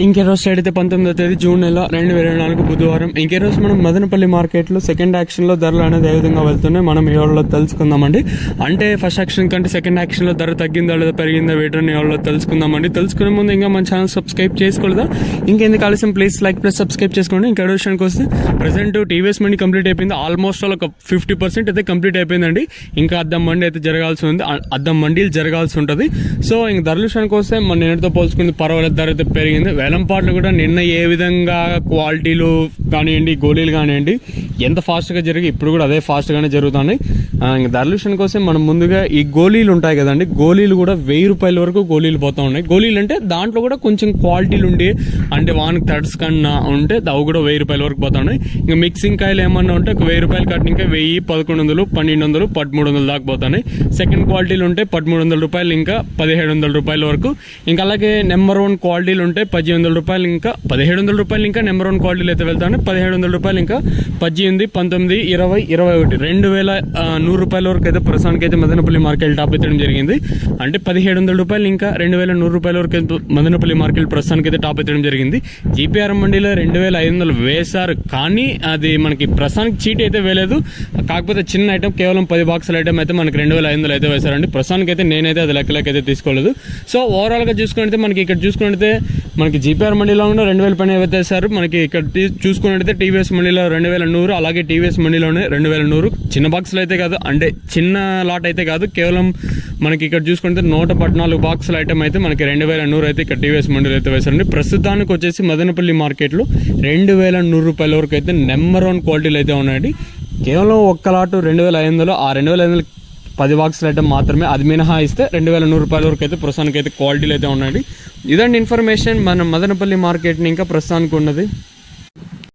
ఇంకే రోజు సైడ్ అయితే 19వ తేదీ జూన్ నెల 2024 బుధవారం. ఇంకే రోజు మనం మదనపల్లి మార్కెట్లో సెకండ్ యాక్షన్లో ధరలు అనేది ఏ విధంగా వెళ్తున్నాయి మనం ఈ వాళ్ళలో తెలుసుకుందామండి. అంటే ఫస్ట్ యాక్షన్ కంటే సెకండ్ యాక్షన్లో ధర తగ్గిందా లేదా పెరిగిందా వేటని వాళ్ళలో తెలుసుకుందామండి. తెలుసుకునే ముందు ఇంకా మన ఛానల్ సబ్స్క్రైబ్ చేసుకోలేదా, ఇంకెందుకు ఆలస్యం ప్లీజ్ లైక్ ప్లస్ సబ్స్క్రైబ్ చేసుకోండి. ఇంకా విషయానికి వస్తే ప్రజెంట్ టీవీఎస్ మండి కంప్లీట్ అయిపోయింది. ఆల్మోస్ట్ ఒక 50% అయితే కంప్లీట్ అయిపోయిందండి. ఇంకా అద్దం మండి అయితే జరగాల్సి ఉంది, అద్దం మండీలు జరగాల్సి ఉంటుంది. సో ఇంక ధరల విషయానికి వస్తే మన నిన్నటితో పోల్చుకుంది పర్వాలేదు, ధర అయితే పెరిగింది. వేలంపాట్లు కూడా నిన్న ఏ విధంగా క్వాలిటీలు కానివ్వండి, గోళీలు కానివ్వండి ఎంత ఫాస్ట్గా జరిగి ఇప్పుడు కూడా అదే ఫాస్ట్గానే జరుగుతున్నాయి. ఇంక ధరల విషయానికి వస్తే మనం ముందుగా ఈ గోళీలు ఉంటాయి కదండి, గోళీలు కూడా 1000 రూపాయల వరకు గోళీలు పోతూ ఉన్నాయి. గోళీలు అంటే దాంట్లో కూడా కొంచెం క్వాలిటీలు ఉండి అంటే వానికి థర్డ్స్ కన్నా ఉంటే అవి కూడా 1000 రూపాయల వరకు పోతా ఉన్నాయి. ఇంకా మిక్సింగ్ కాయలు ఏమన్నా ఉంటే ఒక 1000 రూపాయలు కట్టిన ఇంకా 1000, 1100, 1200, 1300 దాకా పోతున్నాయి. సెకండ్ క్వాలిటీలు ఉంటే 1300 రూపాయలు ఇంకా 1700 రూపాయల వరకు. ఇంకా అలాగే నెంబర్ 1 క్వాలిటీలు ఉంటే 1800 రూపాయలు ఇంకా 1700 రూపాయలు ఇంకా నెంబర్ 1 క్వాలిటీలు అయితే వెళ్తాను. 1700 రూపాయలు ఇంకా 18, 19, 20, 21, 2100 రూపాయల వరకు అయితే ప్రస్తుతానికి అయితే మదనపల్లి మార్కెట్ టాప్ ఎత్తడం జరిగింది. అంటే 1700 రూపాయలు ఇంకా 2100 రూపాయల వరకు మదనపల్లి మార్కెట్ ప్రస్తుతానికి అయితే టాప్ ఎత్తడం జరిగింది. జీపీఆర్ మండీలో 2500 వేశారు, కానీ అది మనకి ప్రస్తుతానికి చీటీ అయితే వేయలేదు. కాకపోతే చిన్న ఐటమ్ కేవలం 10 బాక్సుల ఐటమ్ అయితే మనకి 2500 అయితే వేశారండి. ప్రస్తుతానికి అయితే నేనైతే అది లెక్కలకైతే తీసుకోలేదు. సో ఓవరాల్గా చూసుకుంటే మనకి ఇక్కడ చూసుకుంటే మనకి జీపీఆర్ మండీలో ఉన్న 2000 పైన అయితే వేశారు. మనకి ఇక్కడ చూసుకున్నట్టయితే టీవీఎస్ మండీలో 2100, అలాగే టీవీఎస్ మండీలోనే 2100. చిన్న బాక్సులు అయితే కాదు, అంటే చిన్న లాట్ అయితే కాదు, కేవలం మనకి ఇక్కడ చూసుకుంటే 114 బాక్సుల ఐటమ్ అయితే మనకి 2100 అయితే ఇక్కడ టీవీఎస్ మండీలో అయితే వేశారండి. ప్రస్తుతానికి వచ్చేసి మదనపల్లి మార్కెట్లో 2100 రూపాయల వరకు అయితే నెంబర్ 1 క్వాలిటీలు అయితే ఉన్నాయండి. కేవలం ఒక్క లాటు 2500, ఆ 2500 10 బాక్సులు ఐటమ్ మాత్రమే, అది మినహాయిస్తే 2100 రూపాయల వరకు అయితే ప్రస్తుతానికి అయితే క్వాలిటీలు అయితే ఉన్నాయండి. ఇదండి ఇన్ఫర్మేషన్ మన మదనపల్లి మార్కెట్ని ఇంకా ప్రస్తుతానికి ఉన్నది.